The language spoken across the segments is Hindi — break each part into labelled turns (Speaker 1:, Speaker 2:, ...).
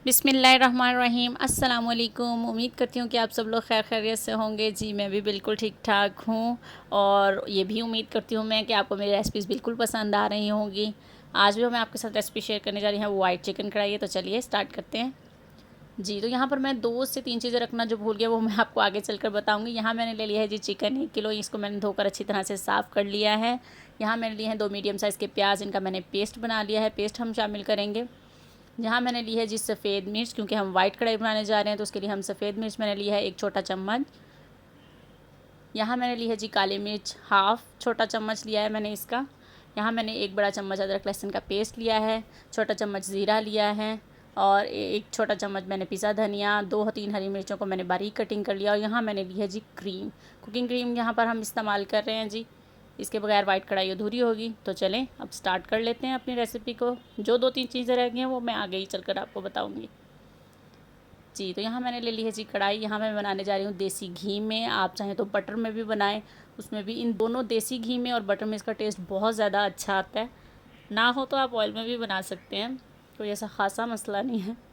Speaker 1: बिस्मिल्लाहिर्रहमानिर्रहीम। अस्सलाम वालेकुम। उम्मीद करती हूँ कि आप सब लोग खैर खैरियत से होंगे। जी मैं भी बिल्कुल ठीक ठाक हूँ और ये भी उम्मीद करती हूँ मैं कि आपको मेरी रेसिपीज़ बिल्कुल पसंद आ रही होंगी। आज भी मैं आपके साथ रेसिपी शेयर करने जा रही हूँ, वो वाइट चिकन कढ़ाई है। तो चलिए स्टार्ट करते हैं। जी तो यहाँ पर मैं 2 से 3 चीज़ें रखना जो भूल गया वो मैं आपको आगे चलकर बताऊँगी। यहाँ मैंने ले लिया है जी चिकन 1 किलो, इसको मैंने धोकर अच्छी तरह से साफ़ कर लिया है। यहाँ मैंने लिए हैं 2 मीडियम साइज़ के प्याज, इनका मैंने पेस्ट बना लिया है। पेस्ट हम शामिल करेंगे। यहाँ मैंने ली है जी सफ़ेद मिर्च, क्योंकि हम वाइट कढ़ाई बनाने जा रहे हैं तो उसके लिए हम सफ़ेद मिर्च मैंने लिया है 1 छोटा चम्मच। यहाँ मैंने ली है जी काली मिर्च, हाफ़ छोटा चम्मच लिया है मैंने इसका। यहाँ मैंने 1 बड़ा चम्मच अदरक लहसुन का पेस्ट लिया है, छोटा चम्मच ज़ीरा लिया है और 1 छोटा चम्मच मैंने पिसा धनिया, 2-3 हरी मिर्चों को मैंने बारीक कटिंग कर लिया। और यहाँ मैंने ली है जी क्रीम, कुकिंग क्रीम यहाँ पर हम इस्तेमाल कर रहे हैं जी। इसके बगैर वाइट कढ़ाई अधूरी होगी। तो चलें अब स्टार्ट कर लेते हैं अपनी रेसिपी को। जो 2-3 चीज़ें रह गई हैं वो मैं आगे ही चलकर आपको बताऊंगी। जी तो यहाँ मैंने ले ली है जी कढ़ाई। यहाँ मैं बनाने जा रही हूँ देसी घी में, आप चाहें तो बटर में भी बनाएं, उसमें भी। इन दोनों देसी घी में और बटर में इसका टेस्ट बहुत ज़्यादा अच्छा आता है। ना हो तो आप ऑयल में भी बना सकते हैं, कोई ऐसा ख़ासा मसला नहीं है।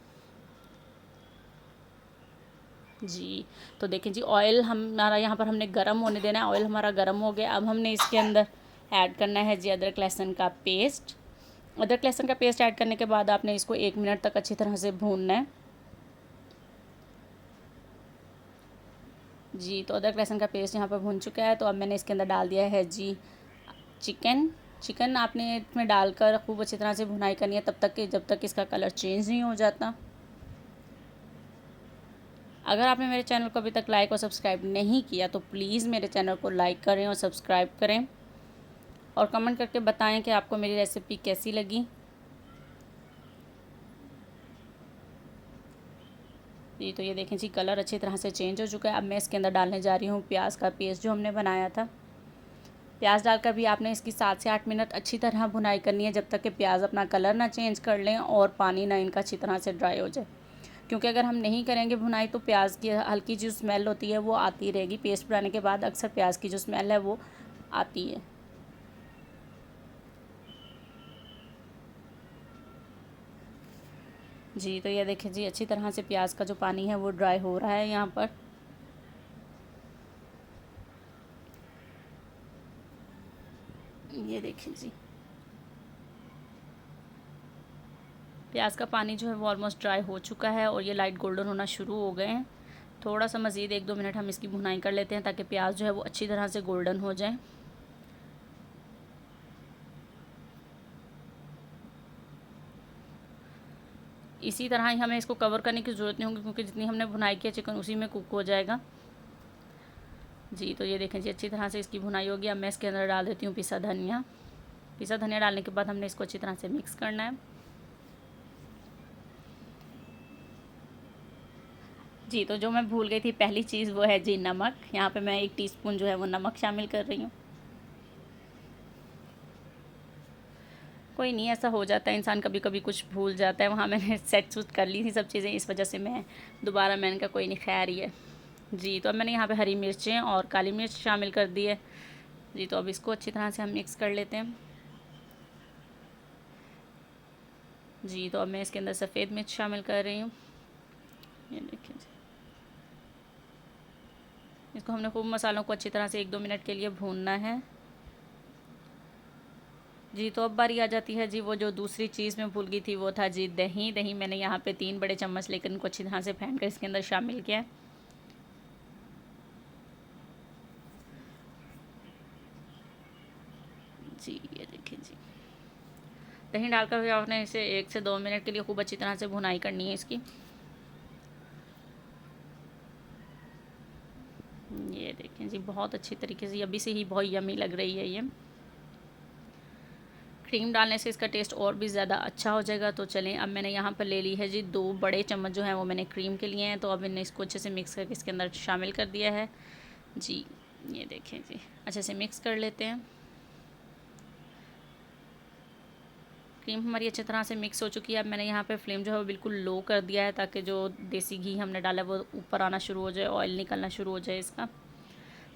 Speaker 1: जी तो देखें जी, ऑयल हमारा यहाँ पर हमने गर्म होने देना है। ऑयल हमारा गर्म हो गया। अब हमने इसके अंदर ऐड करना है जी अदरक लहसुन का पेस्ट। अदरक लहसुन का पेस्ट ऐड करने के बाद आपने इसको 1 मिनट तक अच्छी तरह से भूनना है। जी तो अदरक लहसुन का पेस्ट यहाँ पर भून चुका है। तो अब मैंने इसके अंदर डाल दिया है जी चिकन। चिकन आपने इसमें डालकर खूब अच्छी तरह से भुनाई करनी है तब तक कि जब तक इसका कलर चेंज नहीं हो जाता। अगर आपने मेरे चैनल को अभी तक लाइक और सब्सक्राइब नहीं किया तो प्लीज़ मेरे चैनल को लाइक करें और सब्सक्राइब करें और कमेंट करके बताएं कि आपको मेरी रेसिपी कैसी लगी। जी तो ये देखें जी, कलर अच्छी तरह से चेंज हो चुका है। अब मैं इसके अंदर डालने जा रही हूँ प्याज का पेस्ट जो हमने बनाया था। प्याज डालकर भी आपने इसकी 7 से 8 मिनट अच्छी तरह भुनाई करनी है जब तक कि प्याज अपना कलर ना चेंज कर लें और पानी ना इनका अच्छी तरह से ड्राई हो जाए। क्योंकि अगर हम नहीं करेंगे भुनाई तो प्याज की हल्की जो स्मेल होती है वो आती रहेगी। पेस्ट बनाने के बाद अक्सर प्याज की जो स्मेल है वो आती है। जी तो ये देखें जी, अच्छी तरह से प्याज का जो पानी है वो ड्राई हो रहा है यहाँ पर। ये देखें जी, प्याज का पानी जो है वो ऑलमोस्ट ड्राई हो चुका है और ये लाइट गोल्डन होना शुरू हो गए हैं। थोड़ा सा मज़ीद 1-2 मिनट हम इसकी भुनाई कर लेते हैं ताकि प्याज जो है वो अच्छी तरह से गोल्डन हो जाए। इसी तरह ही हमें इसको कवर करने की ज़रूरत नहीं होगी क्योंकि जितनी हमने भुनाई किया चिकन उसी में कुक हो जाएगा। जी तो ये देखें जी, अच्छी तरह से इसकी भुनाई होगी। अब मैं इसके अंदर डाल देती हूँ पिसा धनिया। पिसा धनिया डालने के बाद हमने इसको अच्छी तरह से मिक्स करना है। जी तो जो मैं भूल गई थी पहली चीज़ वो है जी नमक। यहाँ पे मैं 1 टीस्पून जो है वो नमक शामिल कर रही हूँ। कोई नहीं, ऐसा हो जाता है, इंसान कभी कभी कुछ भूल जाता है। वहाँ मैंने सेट सूट कर ली थी सब चीज़ें, इस वजह से मैं दोबारा मैंने कहा कोई नहीं, खैर ही है। जी तो अब मैंने यहाँ पे हरी मिर्चें और काली मिर्च शामिल कर दी है। जी तो अब इसको अच्छी तरह से हम मिक्स कर लेते हैं। जी तो अब मैं इसके अंदर सफ़ेद मिर्च शामिल कर रही हूँ। ये देखिए जी, इसको हमने खूब मसालों को अच्छी तरह से 1-2 मिनट के लिए भूनना है। जी तो अब बारी आ जाती है जी वो जो दूसरी चीज़ मैं भूल गई थी, वो था जी दही। दही मैंने यहाँ पे 3 बड़े चम्मच लेकर इनको अच्छी तरह से फेंट कर इसके अंदर शामिल किया है। जी ये देखिए जी, दही डालकर भी आपने इसे 1 से 2 मिनट के लिए खूब अच्छी तरह से भुनाई करनी है इसकी। ये देखें जी, बहुत अच्छी तरीके से अभी से ही बहुत यमी लग रही है ये। क्रीम डालने से इसका टेस्ट और भी ज़्यादा अच्छा हो जाएगा। तो चलें, अब मैंने यहाँ पर ले ली है जी 2 बड़े चम्मच जो हैं वो मैंने क्रीम के लिए हैं। तो अब मैंने इसको अच्छे से मिक्स करके इसके अंदर शामिल कर दिया है। जी ये देखें जी, अच्छे से मिक्स कर लेते हैं। क्रीम हमारी अच्छी तरह से मिक्स हो चुकी है। अब मैंने यहाँ पे फ्लेम जो है वो बिल्कुल लो कर दिया है ताकि जो देसी घी हमने डाला है वो ऊपर आना शुरू हो जाए, ऑयल निकलना शुरू हो जाए इसका।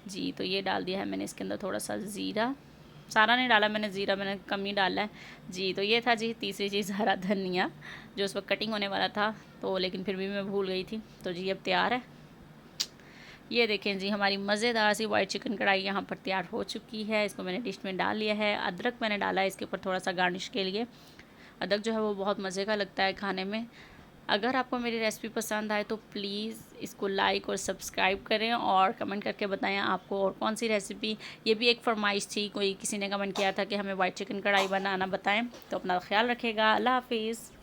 Speaker 1: जी तो ये डाल दिया है मैंने इसके अंदर थोड़ा सा ज़ीरा सारा नहीं डाला मैंने, ज़ीरा मैंने कम ही डाला है जी। तो ये था जी तीसरी चीज़, हरा धनिया, जो उस वक्त कटिंग होने वाला था तो, लेकिन फिर भी मैं भूल गई थी। तो जी अब तैयार है। ये देखें जी हमारी मज़ेदार सी वाइट चिकन कढ़ाई यहाँ पर तैयार हो चुकी है। इसको मैंने डिश में डाल लिया है। अदरक मैंने डाला है इसके ऊपर थोड़ा सा गार्निश के लिए। अदरक जो है वो बहुत मज़े का लगता है खाने में। अगर आपको मेरी रेसिपी पसंद आए तो प्लीज़ इसको लाइक और सब्सक्राइब करें और कमेंट करके बताएं आपको और कौन सी रेसिपी। ये भी एक फरमाइश थी, कोई किसी ने कमेंट किया था कि हमें वाइट चिकन कढ़ाई बनाना बताएं। तो अपना ख्याल रखिएगा। अल्लाह हाफिज़।